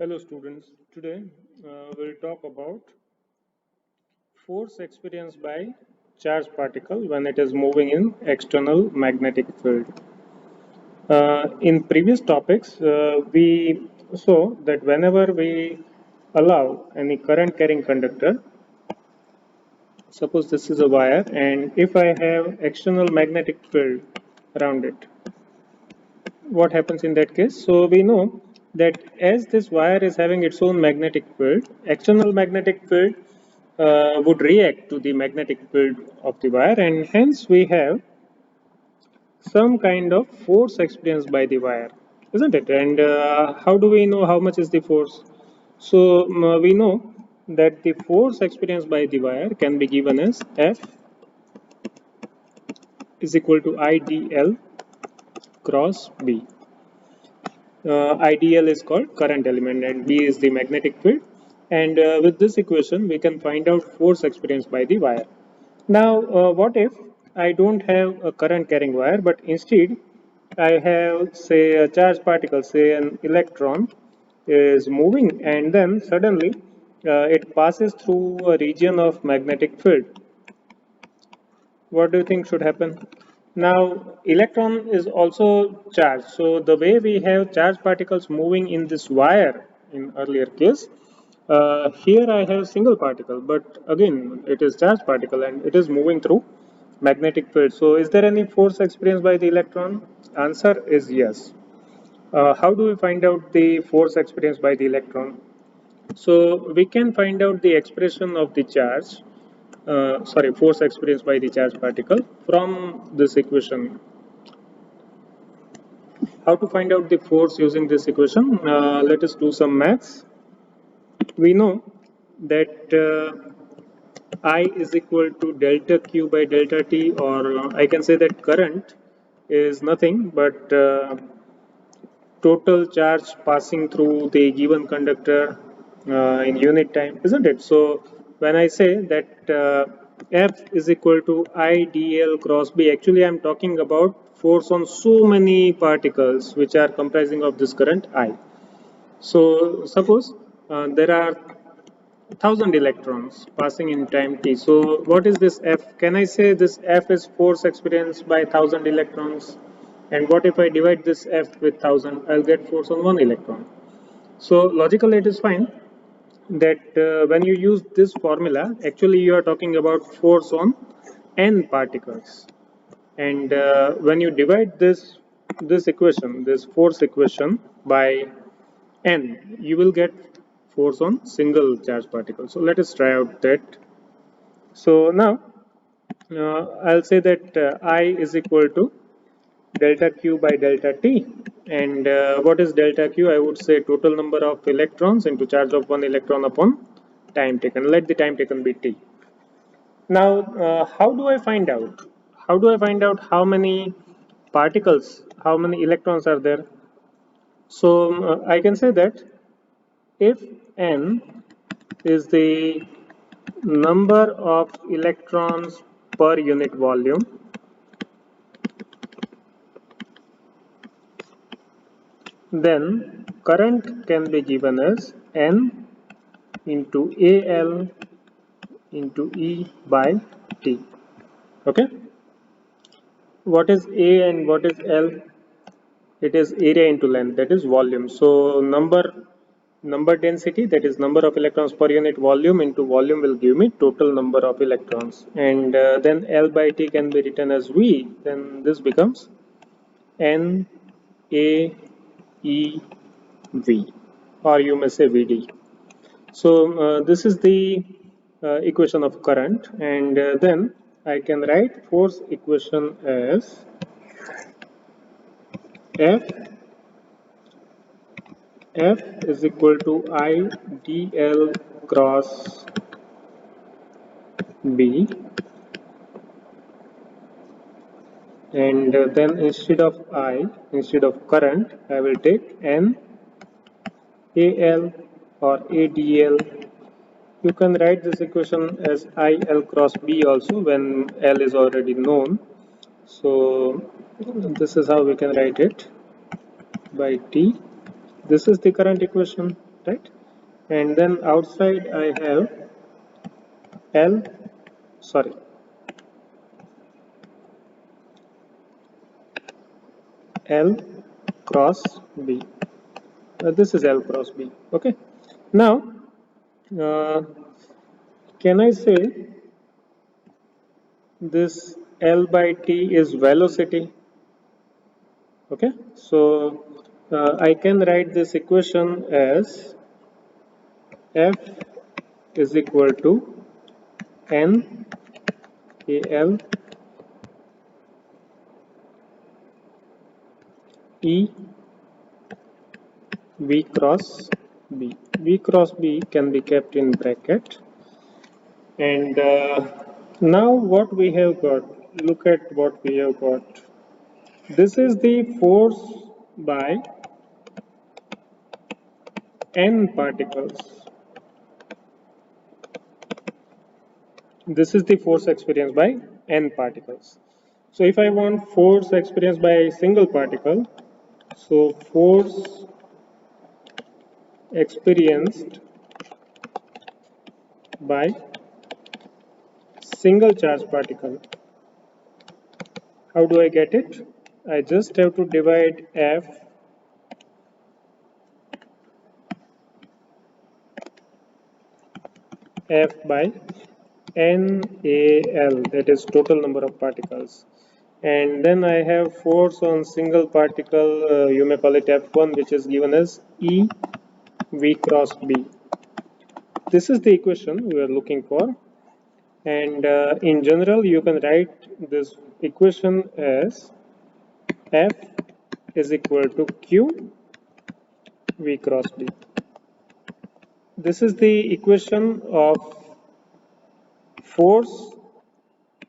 Hello students, today we'll talk about force experienced by charged particle when it is moving in external magnetic field. In previous topics, we saw that whenever we allow any current carrying conductor, suppose this is a wire, and if I have external magnetic field around it, what happens in that case? So we know that as this wire is having its own magnetic field, external magnetic field would react to the magnetic field of the wire, and hence we have some kind of force experienced by the wire, isn't it? And how do we know how much is the force? So we know that the force experienced by the wire can be given as F is equal to IDL cross B. IDL is called current element and B is the magnetic field. And with this equation, we can find out force experienced by the wire. Now, what if I don't have a current carrying wire, but instead I have, say, a charged particle, say an electron is moving, and then suddenly it passes through a region of magnetic field. What do you think should happen? Now, electron is also charged. So the way we have charged particles moving in this wire in earlier case, here I have single particle, but again it is charged particle and it is moving through magnetic field. So is there any force experienced by the electron? Answer is yes. How do we find out the force experienced by the electron? So we can find out the expression of the charge, force experienced by the charged particle from this equation. How to find out the force using this equation? Let us do some maths. We know that I is equal to delta Q by delta T, or I can say that current is nothing but total charge passing through the given conductor in unit time, isn't it? So when I say that F is equal to IDL cross B, actually I'm talking about force on so many particles which are comprising of this current I. So suppose there are 1000 electrons passing in time t. So what is this F? Can I say this F is force experienced by 1000 electrons? And what if I divide this F with 1000? I'll get force on 1 electron. So logically it is fine that when you use this formula, actually you are talking about force on n particles. And when you divide this equation, this force equation by n, you will get force on single charge particle. So let us try out that. So now I'll say that I is equal to delta Q by delta T. And what is delta Q? I would say total number of electrons into charge of one electron upon time taken. Let the time taken be T. Now, how do I find out? How do I find out how many particles, how many electrons are there? So I can say that if n is the number of electrons per unit volume, then current can be given as n into AL into E by T. Okay. What is A and what is L? It is area into length, that is volume. So number density, that is number of electrons per unit volume into volume, will give me total number of electrons. And then L by T can be written as V. Then this becomes N A E V, or you may say VD. So this is the equation of current, and then I can write force equation as F F is equal to I dl cross B, and then instead of current, I will take N AL or ADL. You can write this equation as IL cross B also when L is already known. So this is how we can write it by T. This is the current equation. right? And then outside I have L, sorry, L cross B. This is L cross B. Okay. Now, uh, can I say this L by T is velocity? Okay. So I can write this equation as F is equal to N A L E V cross B. V cross B can be kept in bracket. And now what we have got, look at what we have got. This is the force by n particles. This is the force experienced by n particles. So if I want force experienced by a single particle, so force experienced by single charge particle, how do I get it? I just have to divide F by NaL, that is total number of particles. And then I have force on single particle, you may call it F1, which is given as E V cross B. This is the equation we are looking for. And in general, you can write this equation as F is equal to Q V cross B. This is the equation of force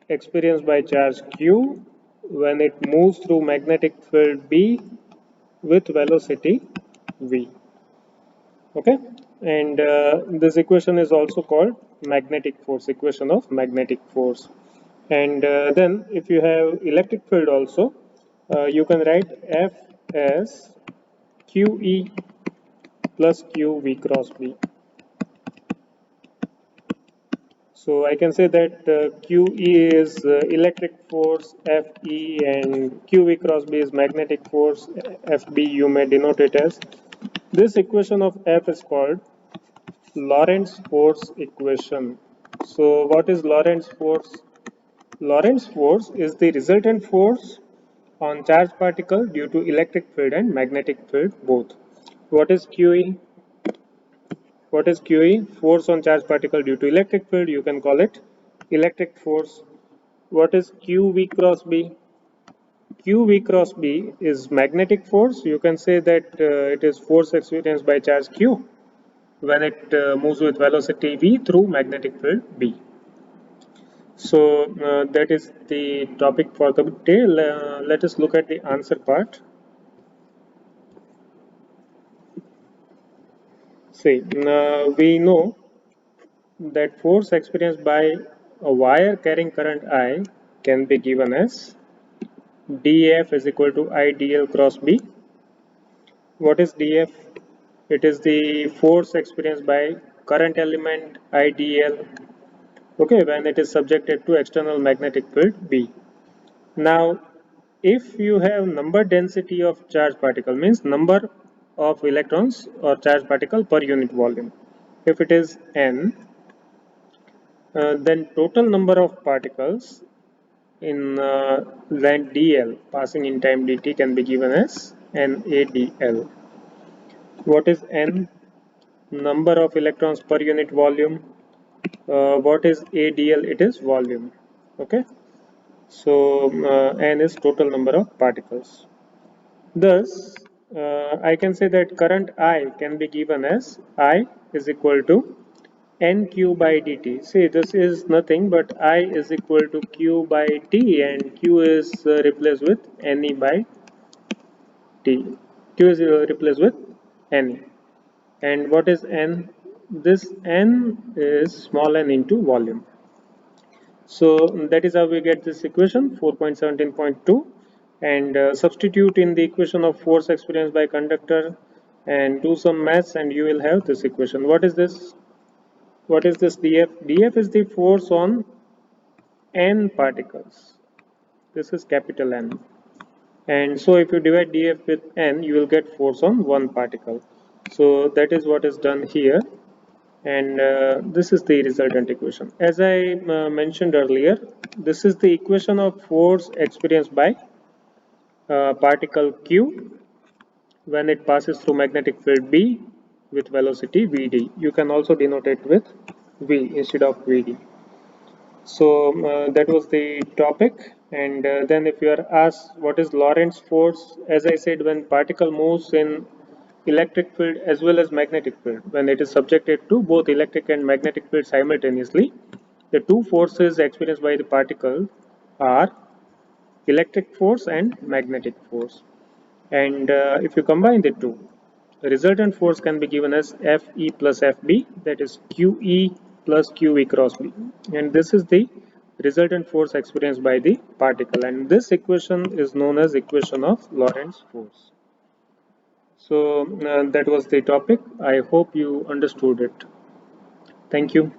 experienced by charge Q when it moves through magnetic field B with velocity V. Okay, and this equation is also called magnetic force, equation of magnetic force. And then if you have electric field also, you can write F as QE plus QV cross B. So I can say that QE is electric force, FE, and QV cross B is magnetic force, FB you may denote it as. This equation of F is called Lorentz force equation. So what is Lorentz force? Lorentz force is the resultant force on charged particle due to electric field and magnetic field both. What is QE? What is QE? Force on charged particle due to electric field. You can call it electric force. What is QV cross B? QV cross B is magnetic force. You can say that it is force experienced by charge Q when it moves with velocity V through magnetic field B. So that is the topic for the day. Let us look at the answer part. See, we know that force experienced by a wire carrying current I can be given as dF is equal to IDL cross B. What is dF? It is the force experienced by current element IDL, okay, when it is subjected to external magnetic field B. Now, if you have number density of charge particle, means number of electrons or charge particle per unit volume. If it is n, then total number of particles in length dl passing in time dt can be given as NaDl. What is n? Number of electrons per unit volume. What is ADL? It is volume. Okay. So n is total number of particles. Thus, I can say that current I can be given as I is equal to nq by dt. See, this is nothing but I is equal to q by t, and q is replaced with ne by t. Q is replaced with ne. And what is n? This n is small n into volume. So that is how we get this equation 4.17.2, and substitute in the equation of force experienced by conductor and do some maths, and you will have this equation. What is this? What is this dF? dF is the force on n particles. This is capital N. And so if you divide dF with n, you will get force on one particle. So that is what is done here. And this is the resultant equation. As I mentioned earlier, this is the equation of force experienced by particle Q when it passes through magnetic field B with velocity Vd. You can also denote it with V instead of Vd. So that was the topic. And then if you are asked what is Lorentz force, as I said, when particle moves in electric field as well as magnetic field, when it is subjected to both electric and magnetic field simultaneously, the two forces experienced by the particle are electric force and magnetic force. And if you combine the two, the resultant force can be given as Fe plus Fb, that is Qe plus Qe cross B. And this is the resultant force experienced by the particle. And this equation is known as equation of Lorentz force. So that was the topic. I hope you understood it. Thank you.